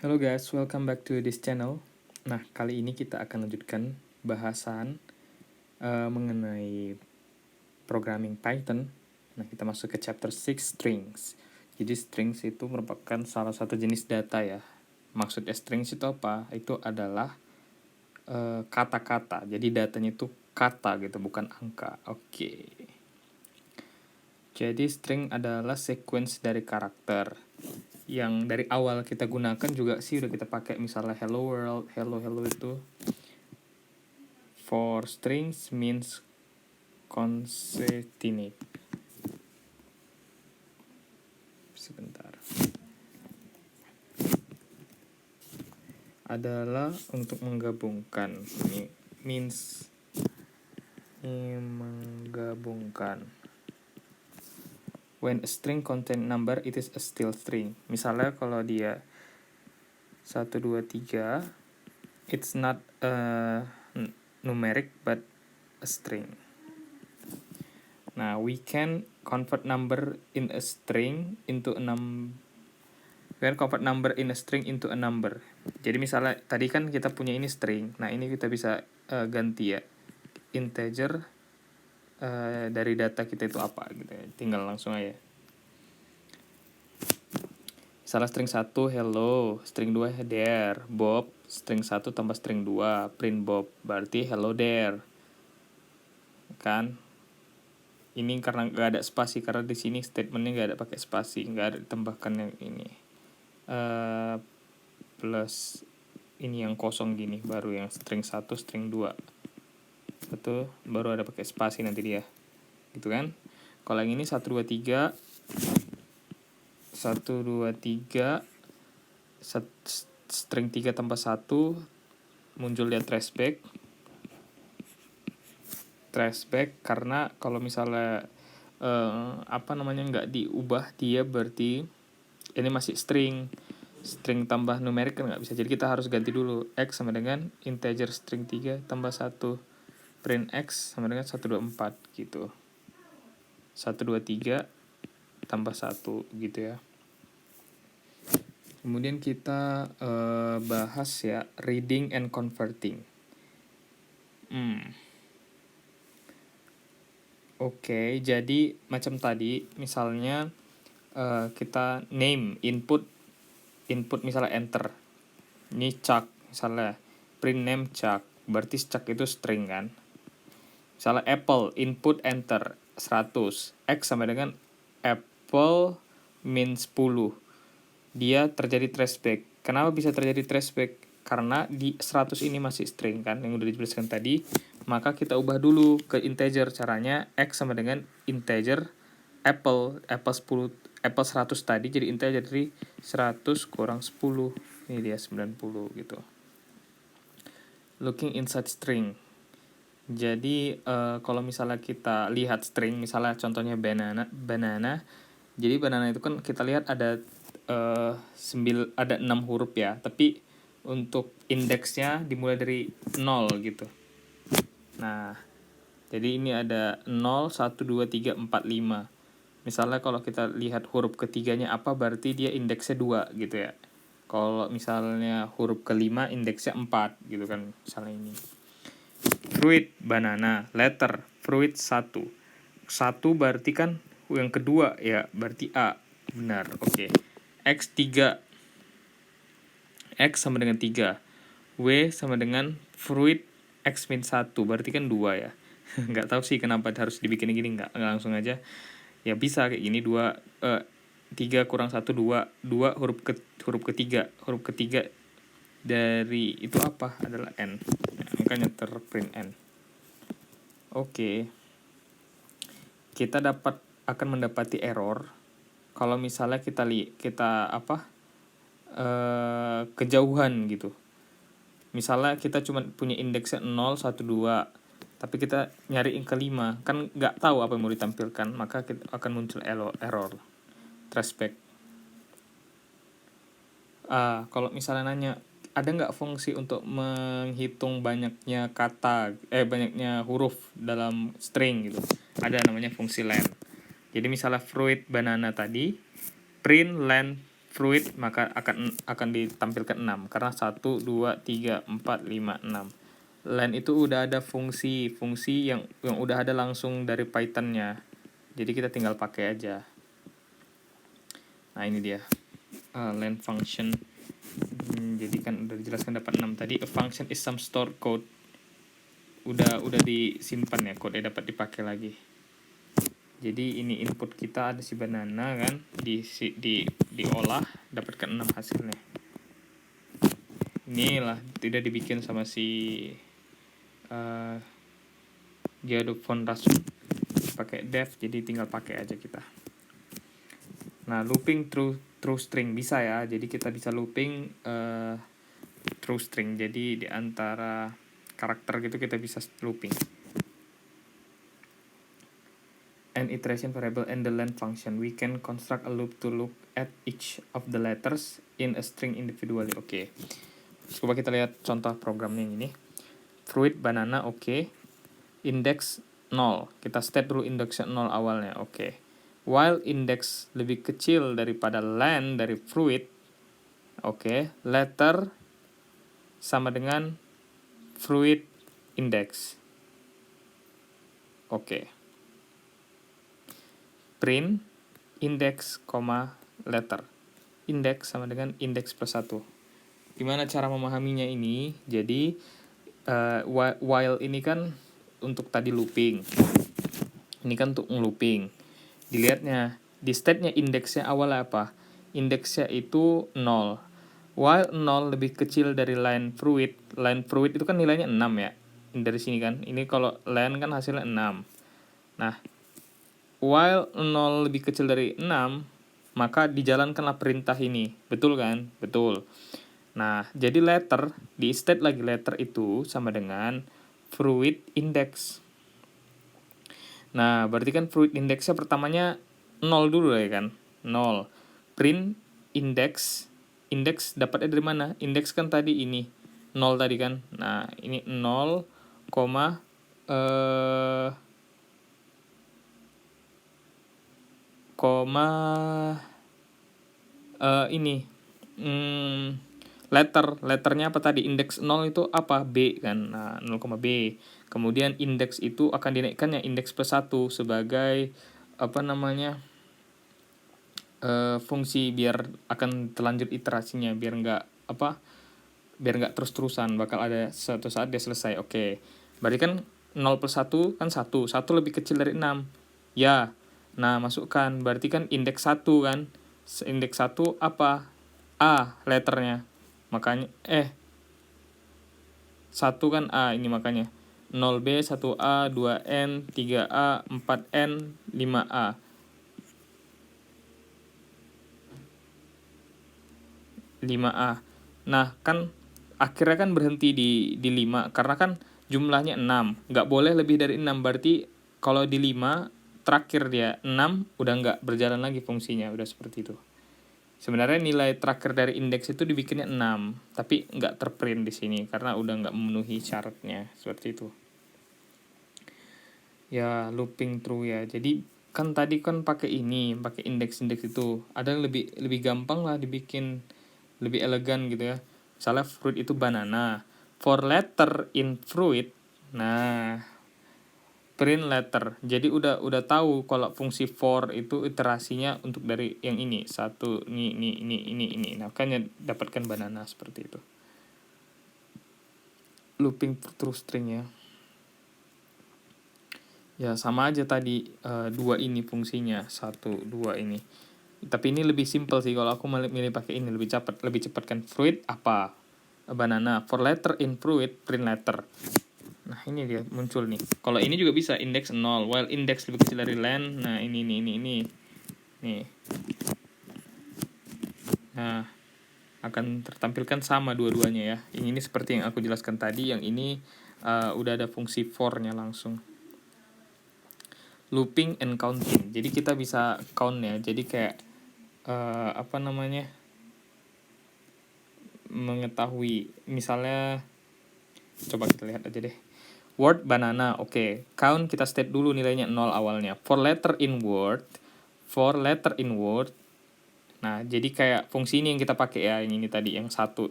Hello guys, welcome back to this channel. Nah, kali ini kita akan lanjutkan bahasan mengenai programming Python. Nah, kita masuk ke chapter 6 strings. Jadi strings itu merupakan salah satu jenis data ya. Maksudnya strings itu apa? Itu adalah kata-kata. Jadi datanya itu kata gitu, bukan angka. Oke. Jadi string adalah sequence dari karakter yang dari awal kita gunakan juga sih udah kita pakai, misalnya hello world, hello itu for strings means concatenate. Sebentar. Adalah untuk menggabungkan. Ini means menggabungkan. When a string contain number, it is a still string. Misalnya kalau dia 1, 2, 3, it's not a numeric but a string. Nah, we can convert number in a string into a into a number. Jadi misalnya tadi kan kita punya ini string. Nah, ini kita bisa ganti ya. Integer dari data kita itu apa gitu ya. Tinggal langsung aja. Misalnya string 1 hello, string 2 there, Bob, string 1 tambah string 2, print Bob, berarti hello there. Kan? Ini karena nggak ada spasi, karena di sini statementnya nggak ada pakai spasi, nggak ada ditambahkan yang ini. Plus ini yang kosong gini, baru yang string 1, string 2. Itu baru ada pakai spasi nanti dia. Gitu kan? Kalau yang ini 1, 2, 3, 1, 2, 3, string 3 tambah 1, muncul dia trashback karena kalau misalnya nggak diubah dia berarti ini masih string tambah numerik kan nggak bisa, jadi kita harus ganti dulu. X sama dengan integer string 3 tambah 1, print X sama dengan 1, 2, 4 gitu. 1, 2, 3 tambah 1 gitu ya. Kemudian kita bahas ya reading and converting. Oke, jadi macam tadi misalnya kita name input misalnya enter. Ini Chuck misalnya, print name Chuck, berarti Chuck itu string kan. Misalnya apple input enter 100, X sama dengan apple means 10. Dia terjadi trashback. Kenapa bisa terjadi trashback? Karena di 100 ini masih string kan, yang udah dijelaskan tadi. Maka kita ubah dulu ke integer. Caranya X sama dengan integer apple 10, apple 100 tadi jadi integer, dari 100 kurang 10. Ini dia 90 gitu. Looking inside string. Jadi kalau misalnya kita lihat string, misalnya contohnya banana. Jadi banana itu kan kita lihat ada 6 huruf ya, tapi untuk indeksnya dimulai dari 0 gitu. Nah, jadi ini ada 0, 1, 2, 3, 4, 5. Misalnya kalau kita lihat huruf ketiganya apa, berarti dia indeksnya 2 gitu ya. Kalau misalnya huruf kelima indeksnya 4 gitu kan, misalnya ini. Fruit, banana, letter, fruit 1. 1 berarti kan yang kedua ya, berarti A. Benar, oke. X 3. X sama dengan 3. W sama dengan fruit X min 1, berarti kan 2 ya. Nggak tahu sih kenapa harus dibikin gini, nggak langsung aja. Ya bisa kayak gini, 3 kurang 1, 2. 2 huruf ketiga. Huruf ketiga dari itu apa? Adalah N. Ya, makanya terprint N. Oke. Kita akan mendapati error kalau misalnya kita kejauhan gitu. Misalnya kita cuma punya indeksnya 0, 1, 2, tapi kita nyari yang kelima, kan nggak tahu apa yang mau ditampilkan, maka kita akan muncul error trashback. Kalau misalnya nanya, ada nggak fungsi untuk menghitung banyaknya huruf dalam string gitu? Ada, namanya fungsi len. Jadi misalnya fruit banana tadi, print len fruit, maka akan ditampilkan 6 karena 1 2 3 4 5 6. Len itu udah ada fungsi yang udah ada langsung dari Python-nya. Jadi kita tinggal pakai aja. Nah, ini dia. Len function. Jadi kan udah dijelaskan dapat 6 tadi. A function is some stored code. Udah disimpan ya, kode dapat dipakai lagi. Jadi ini input kita ada si banana kan, diolah dapatkan 6 hasilnya. Inilah tidak dibikin sama si Geoduck von Rasun pakai dev, jadi tinggal pakai aja kita. Nah, looping through string bisa ya. Jadi kita bisa looping through string. Jadi di antara karakter gitu kita bisa looping. An iteration variable and the len function. We can construct a loop to look at each of the letters in a string individually. Oke. Coba kita lihat contoh programnya ini. Fruit, banana, oke. Index 0. Kita state dulu index 0 awalnya, oke. While index lebih kecil daripada len dari fruit, oke. Letter sama dengan fruit index. Oke. Print index, letter. Index sama dengan index plus 1. Gimana cara memahaminya ini? Jadi while ini kan untuk tadi looping. Ini kan untuk looping. Dilihatnya di state-nya indeksnya awal apa? Indeksnya itu 0. While 0 lebih kecil dari line fruit itu kan nilainya 6 ya. Dari sini kan. Ini kalau line kan hasilnya 6. Nah, while 0 lebih kecil dari 6, maka dijalankanlah perintah ini. Betul kan? Betul. Nah, jadi letter, di state lagi letter itu sama dengan fruit index. Nah, berarti kan fruit indexnya pertamanya 0 dulu ya kan? 0. Print index. Index dapatnya dari mana? Index kan tadi ini. 0 tadi kan? Nah, ini 0, ini letternya apa tadi? Indeks 0 itu apa? B kan. Nah, 0, B. Kemudian indeks itu akan dinaikkan yang indeks plus 1 sebagai fungsi biar akan terlanjut iterasinya, biar nggak terus-terusan, bakal ada suatu saat dia selesai. Oke. Berarti kan 0 plus 1 kan 1 lebih kecil dari 6. Ya. Nah, masukkan. Berarti kan indeks 1 kan. Indeks 1 apa? A letternya. Makanya 1 kan A ini, makanya 0B, 1A, 2N, 3A, 4N, 5A. 5A. Nah, kan akhirnya kan berhenti di 5 karena kan jumlahnya 6. Nggak boleh lebih dari 6. Berarti kalau di 5 terakhir dia 6 udah nggak berjalan lagi fungsinya, udah seperti itu. Sebenarnya nilai terakhir dari indeks itu dibikinnya 6, tapi nggak terprint di sini karena udah nggak memenuhi syaratnya, seperti itu. Ya, looping through ya. Jadi kan tadi kan pakai indeks itu. Ada yang lebih gampang lah dibikin, lebih elegan gitu ya. Misalnya fruit itu banana. For letter in fruit, nah print letter. Jadi udah tahu kalau fungsi for itu iterasinya untuk dari yang ini. 1, ini. Nah, makanya dapatkan banana seperti itu. Looping through string ya. Ya, sama aja tadi 2 ini fungsinya. 1, 2 ini. Tapi ini lebih simple sih, kalau aku milih pakai ini lebih cepat kan. Fruit apa? Banana. For letter in fruit, print letter. Nah, ini dia muncul nih. Kalau ini juga bisa index 0, while index lebih kecil dari len. Nah, ini. Nih. Nah, akan tertampilkan sama dua-duanya ya. Yang ini seperti yang aku jelaskan tadi, yang ini udah ada fungsi for-nya langsung. Looping and counting. Jadi kita bisa count ya. Jadi kayak mengetahui, misalnya coba kita lihat aja deh. Word banana, oke. Count kita state dulu nilainya 0 awalnya. For letter in word, Nah, jadi kayak fungsi ini yang kita pakai ya, ini tadi yang satu.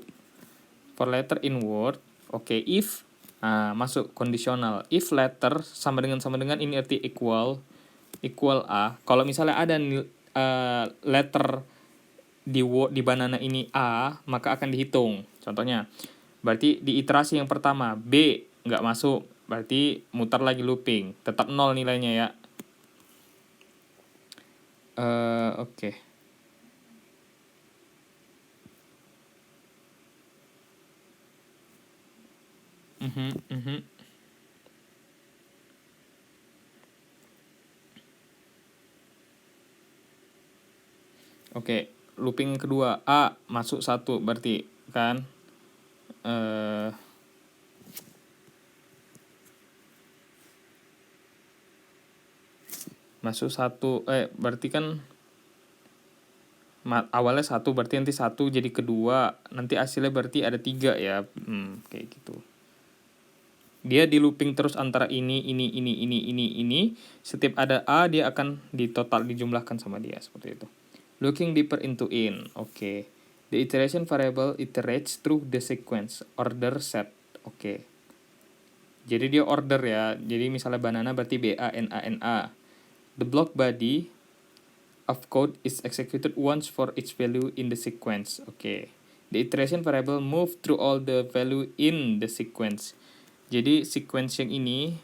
For letter in word, oke, if, nah, masuk kondisional. If letter sama dengan ini arti equal A. Kalau misalnya ada letter di banana ini A, maka akan dihitung. Contohnya, berarti di iterasi yang pertama B nggak masuk, berarti mutar lagi looping, tetap 0 nilainya ya. Oke. Oke, looping kedua A masuk 1 berarti kan masuk 1 berarti kan awalnya 1 berarti nanti 1 jadi kedua, nanti hasilnya berarti ada 3 ya. Kayak gitu. Dia di looping terus antara ini. Setiap ada A dia akan dijumlahkan sama dia seperti itu. Looking deeper into in. Oke. The iteration variable iterates through the sequence order set. Oke. Jadi dia order ya. Jadi misalnya banana berarti BANANA. The block body of code is executed once for each value in the sequence. Oke. The iteration variable move through all the value in the sequence. Jadi sequence yang ini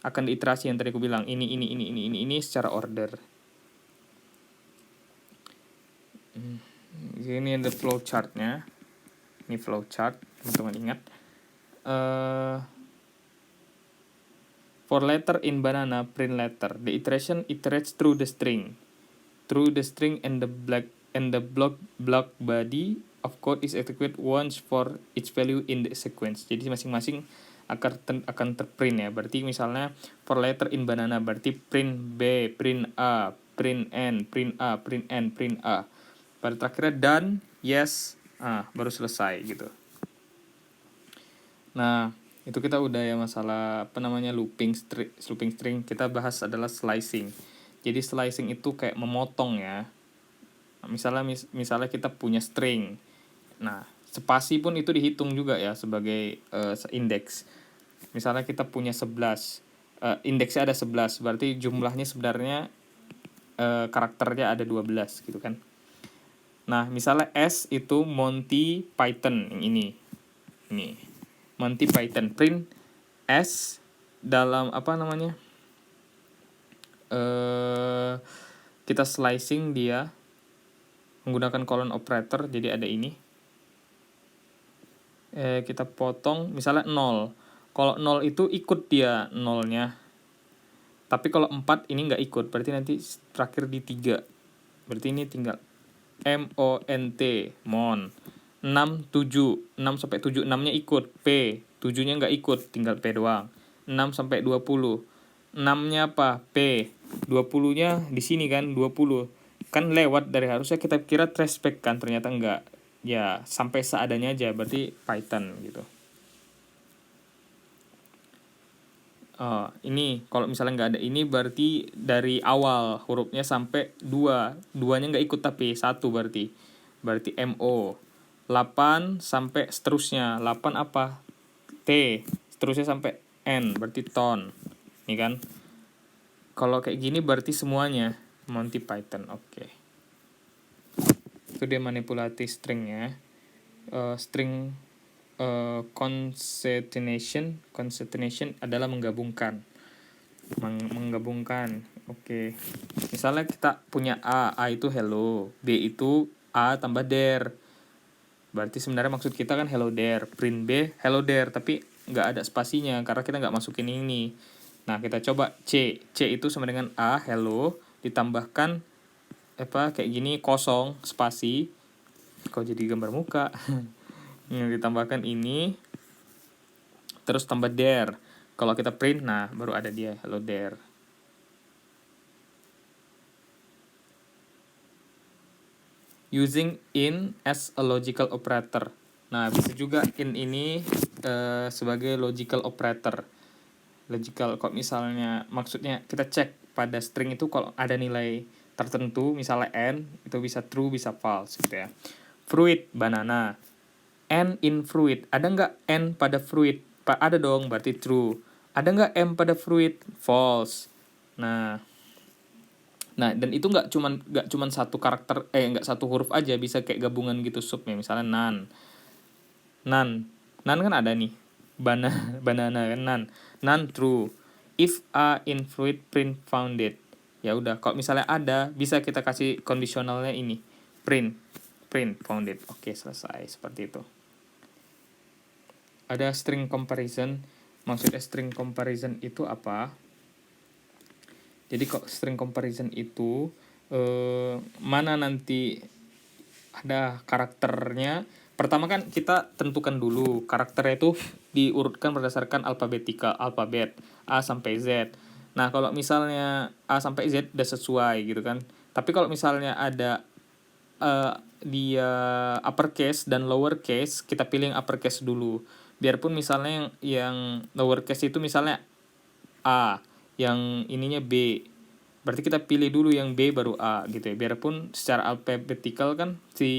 akan diiterasi yang tadi aku bilang, ini secara order. Ini ada flow chartnya. Ini flow chart, teman-teman ingat. For letter in banana, print letter. The iteration iterates through the string. And the block body of code is executed once for each value in the sequence. Jadi masing-masing akan terprint ya. Berarti misalnya for letter in banana berarti print B, print A, print N, print A, print N, print A. Pada terakhirnya done, yes, baru selesai gitu. Nah, itu kita udah ya masalah looping string. Kita bahas adalah slicing. Jadi slicing itu kayak memotong ya. Misalnya kita punya string. Nah, spasi pun itu dihitung juga ya sebagai indeks. Misalnya kita punya 11. Indeksnya ada 11, berarti jumlahnya sebenarnya karakternya ada 12 gitu kan. Nah, misalnya S itu Monty Python yang ini. Ini. Monty Python print S dalam kita slicing dia menggunakan colon operator, jadi ada ini. Kita potong misalnya 0. Kalau 0 itu ikut dia 0-nya. Tapi kalau 4 ini nggak ikut, berarti nanti terakhir di 3. Berarti ini tinggal MONT, mon. 6, 7. 6 sampai 7, 6-nya ikut. P, 7-nya nggak ikut, tinggal P doang. 6 sampai 20. 6-nya apa? P. 20-nya di sini kan, 20. Kan lewat dari harusnya kita kira traceback kan, ternyata enggak. Ya, sampai seadanya aja, berarti Python gitu. Ini kalau misalnya nggak ada ini berarti dari awal hurufnya sampai 2. 2-nya nggak ikut tapi 1 berarti MO. 8 sampai seterusnya. 8 apa? T. Seterusnya sampai N berarti ton. Ini kan. Kalau kayak gini berarti semuanya Monty Python. Oke. Itu dia manipulasi stringnya. String concatenation adalah menggabungkan. Oke. Misalnya kita punya A itu hello, B itu A tambah there. Berarti sebenarnya maksud kita kan hello there, print B hello there, tapi nggak ada spasinya karena kita nggak masukin ini. Nah, kita coba C itu sama dengan A hello ditambahkan kayak gini kosong spasi. Kok jadi gambar muka? Yang ditambahkan ini terus tambah there. Kalau kita print, nah baru ada dia hello there. Using in as a logical operator. Nah, bisa juga in ini sebagai logical operator. Logical, kok misalnya maksudnya kita cek pada string itu kalau ada nilai tertentu, misalnya n, itu bisa true, bisa false gitu ya. Fruit, banana. N in fruit, ada nggak n pada fruit? Ada dong, berarti true. Ada nggak m pada fruit? False. Nah, dan itu nggak cuman satu karakter, nggak satu huruf aja, bisa kayak gabungan gitu subnya, misalnya nan kan ada nih, banana kan, nan true. If a in fruit, print founded. Ya udah, kalau misalnya ada, bisa kita kasih kondisionalnya ini, print founded. Oke, selesai, seperti itu. Ada string comparison. Maksudnya string comparison itu apa? Jadi kok string comparison itu mana nanti ada karakternya. Pertama kan kita tentukan dulu karakternya itu diurutkan berdasarkan alfabet A sampai Z. Nah, kalau misalnya A sampai Z udah sesuai gitu kan. Tapi kalau misalnya ada dia uppercase dan lowercase, kita pilih yang uppercase dulu. Biarpun misalnya yang lowercase itu misalnya A, yang ininya B. Berarti kita pilih dulu yang B baru A gitu ya. Biarpun secara alphabetikal kan si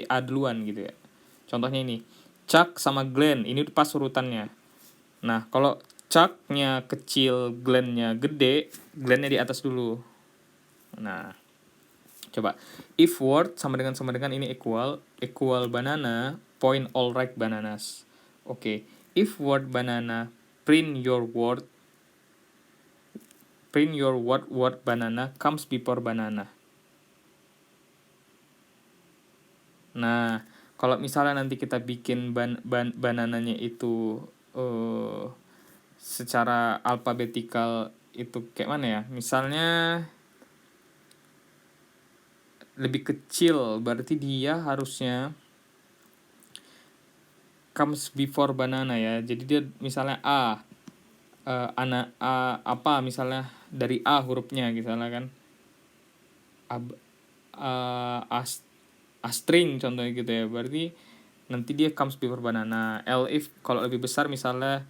A duluan gitu ya. Contohnya ini, Chuck sama Glenn, ini pas urutannya. Nah, kalau Chuck-nya kecil, Glenn-nya gede, Glenn-nya di atas dulu. Nah, coba. If word sama dengan ini equal banana, point all right bananas. Oke. If word banana, print your word banana comes before banana. Nah, kalau misalnya nanti kita bikin banananya itu secara alfabetikal itu kayak mana ya? Misalnya lebih kecil, berarti dia harusnya comes before banana ya. Jadi dia misalnya A, apa misalnya dari A hurufnya misalnya kan. A string contohnya gitu ya, berarti nanti dia comes before banana. If kalau lebih besar misalnya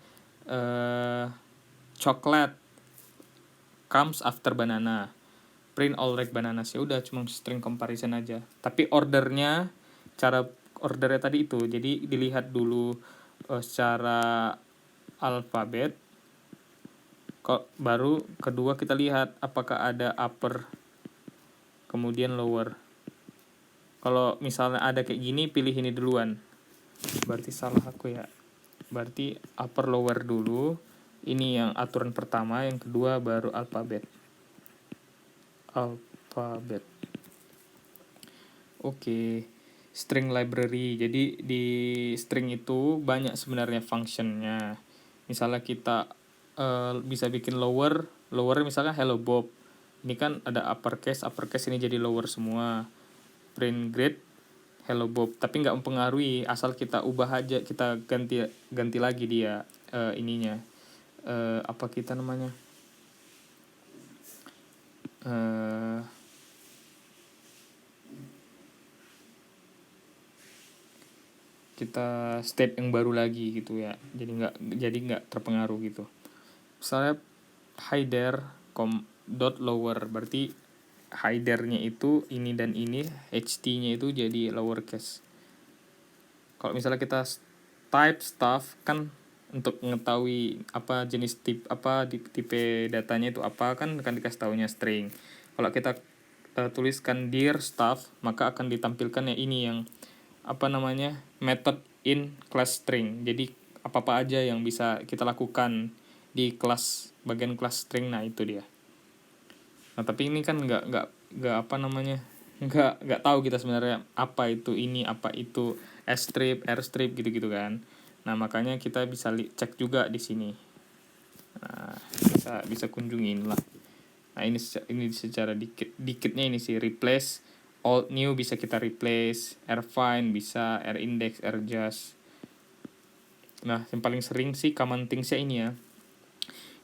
chocolate comes after banana, print all right bananas. Ya udah, cuma string comparison aja, tapi cara ordernya tadi itu, jadi dilihat dulu secara alfabet, kok baru kedua kita lihat apakah ada upper kemudian lower. Kalau misalnya ada kayak gini, pilih ini duluan. Berarti salah aku ya. Berarti upper lower dulu. Ini yang aturan pertama, yang kedua baru alfabet. Oke. String library. Jadi di string itu banyak sebenarnya functionnya. Misalnya kita bisa bikin lower misalnya hello Bob. Ini kan ada uppercase ini jadi lower semua. Print grade hello Bob, tapi nggak mempengaruhi, asal kita ubah aja, kita ganti lagi dia ininya, apa kita namanya, kita step yang baru lagi gitu ya, jadi nggak terpengaruh gitu. Misalnya header dot lower, berarti headernya itu ini dan ini, ht-nya itu jadi lowercase. Kalau misalnya kita type stuff kan untuk mengetahui apa jenis tipe datanya itu apa, kan dikasih tahunya string. Kalau kita tuliskan dir stuff, maka akan ditampilkan ini yang apa namanya, method in class string. Jadi apa aja yang bisa kita lakukan di kelas, bagian kelas string. Nah, itu dia. Nah, tapi ini kan nggak apa namanya, nggak tahu kita sebenarnya apa itu ini, apa itu strip, r strip gitu kan. Nah, makanya kita bisa cek juga di sini. Nah, bisa kunjungin lah. Nah, ini secara dikitnya ini sih, replace old new bisa kita replace, r find bisa, r index, r just. Nah, yang paling sering sih common things-nya ini ya.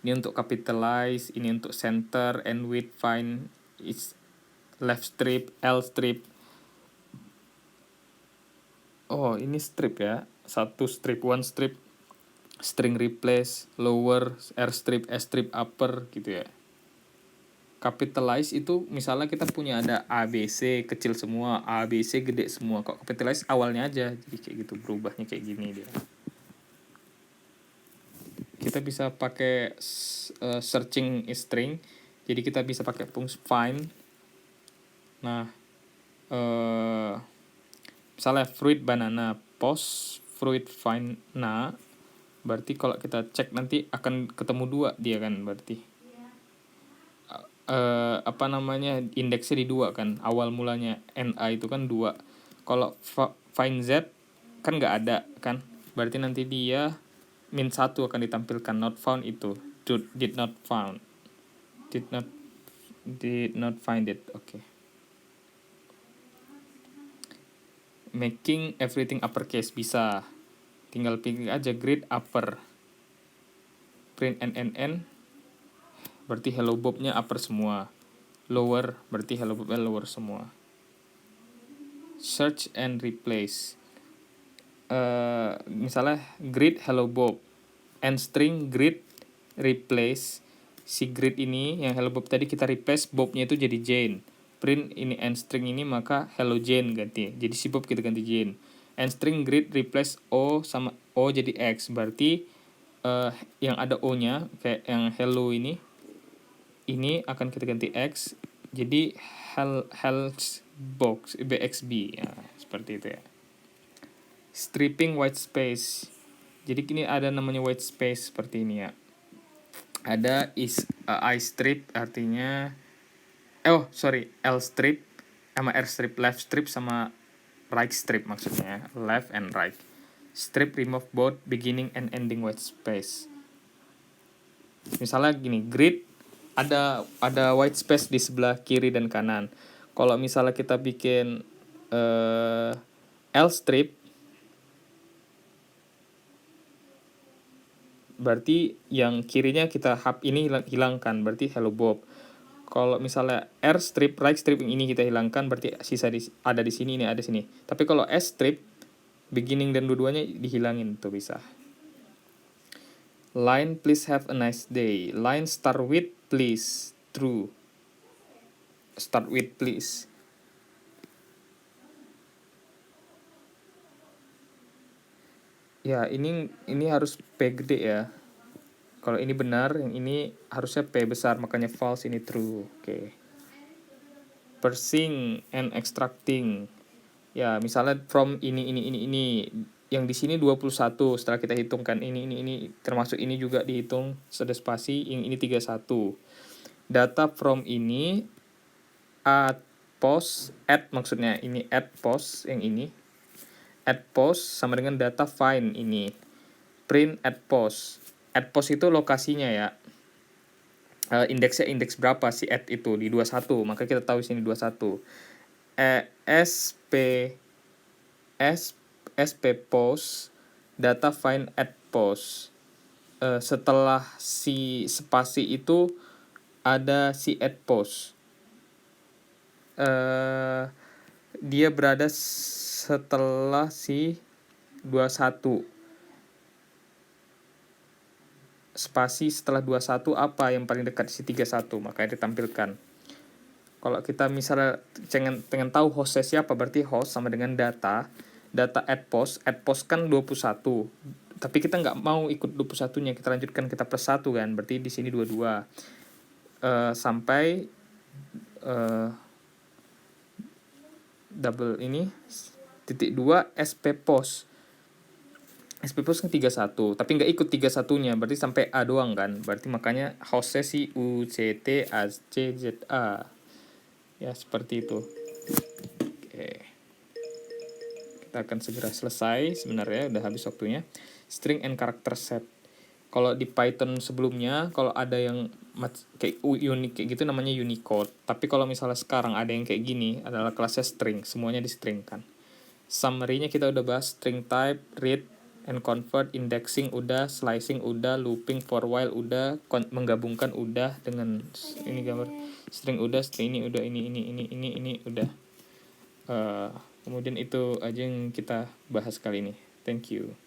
Ini untuk capitalize, ini untuk center, and width, find, is left strip, L strip. Oh, ini strip ya. Satu strip, one strip, string replace, lower, R strip, S strip, upper gitu ya. Capitalize itu misalnya kita punya ada ABC kecil semua, ABC gede semua. Kok capitalize awalnya aja, jadi kayak gitu, berubahnya kayak gini dia. Kita bisa pakai searching string, jadi kita bisa pakai fungsi find. Nah, misalnya fruit banana, post fruit find berarti kalau kita cek nanti akan ketemu 2 dia kan, berarti indeksnya di 2 kan, awal mulanya NA itu kan 2. Kalau find Z kan nggak ada kan, berarti nanti dia min 1 akan ditampilkan, not found itu did not find it. Okay. Making everything uppercase bisa, tinggal pilih aja grid upper, print n berarti hello Bob-nya upper semua, lower berarti hello Bob-nya lower semua. Search and replace, misalnya grid hello Bob, and string grid replace, si grid ini yang hello Bob tadi kita replace Bob-nya itu jadi Jane, print ini and string ini maka hello Jane ganti, jadi si Bob kita ganti Jane. And string grid replace O sama O jadi X, berarti yang ada O-nya kayak yang hello ini akan kita ganti X, jadi health box BXB ya, seperti itu ya. Stripping white space, jadi kini ada namanya white space seperti ini ya. Ada I strip artinya L strip sama R strip, left strip sama right strip, maksudnya left and right. Strip remove both beginning and ending white space. Misalnya gini, grid ada white space di sebelah kiri dan kanan. Kalau misalnya kita bikin L strip, berarti yang kirinya kita ini hilangkan, berarti hello Bob. Kalau misalnya R strip, right strip yang ini kita hilangkan, berarti sisa ada di sini, ini ada di sini. Tapi kalau S strip, beginning dan dua-duanya dihilangin, tuh bisa. Line please have a nice day. Line start with please, true. Start with please. Ya, ini harus P gede ya. Kalau ini benar, yang ini harusnya P besar, makanya false, ini true. Oke. Parsing and extracting. Ya, misalnya from ini. Yang di sini 21, setelah kita hitungkan ini, termasuk ini juga dihitung, ada spasi, yang ini 31. Data from ini, add maksudnya ini add post, yang ini. Add post sama dengan data find ini. Print add post. Add post itu lokasinya ya. Indeksnya indeks berapa si add itu, di 21, maka kita tahu sini 21. SP post data find add post. Setelah si spasi itu ada si add post. Dia berada setelah si 21. Spasi setelah 21 apa yang paling dekat, si 31, makanya ditampilkan. Kalau kita misalnya pengen tahu hostnya siapa, berarti host sama dengan data add post kan 21. Tapi kita nggak mau ikut 21-nya, kita lanjutkan, kita plus 1 kan, berarti di sini 22. Sampai double ini titik 2 SP post kan 31, tapi nggak ikut 31-nya, berarti sampai A doang kan, berarti makanya hostnya si UCT ACZA ya, seperti itu. Oke, kita akan segera selesai sebenarnya, udah habis waktunya. String and character set, kalau di Python sebelumnya kalau ada yang kayak unik kayak gitu namanya Unicode, tapi kalau misalnya sekarang ada yang kayak gini adalah kelasnya string, semuanya di string kan. Summary-nya kita udah bahas, string type, read and convert, indexing udah, slicing udah, looping for while udah, menggabungkan udah dengan ini gambar string udah, string ini udah, ini udah. Kemudian itu aja yang kita bahas kali ini. Thank you.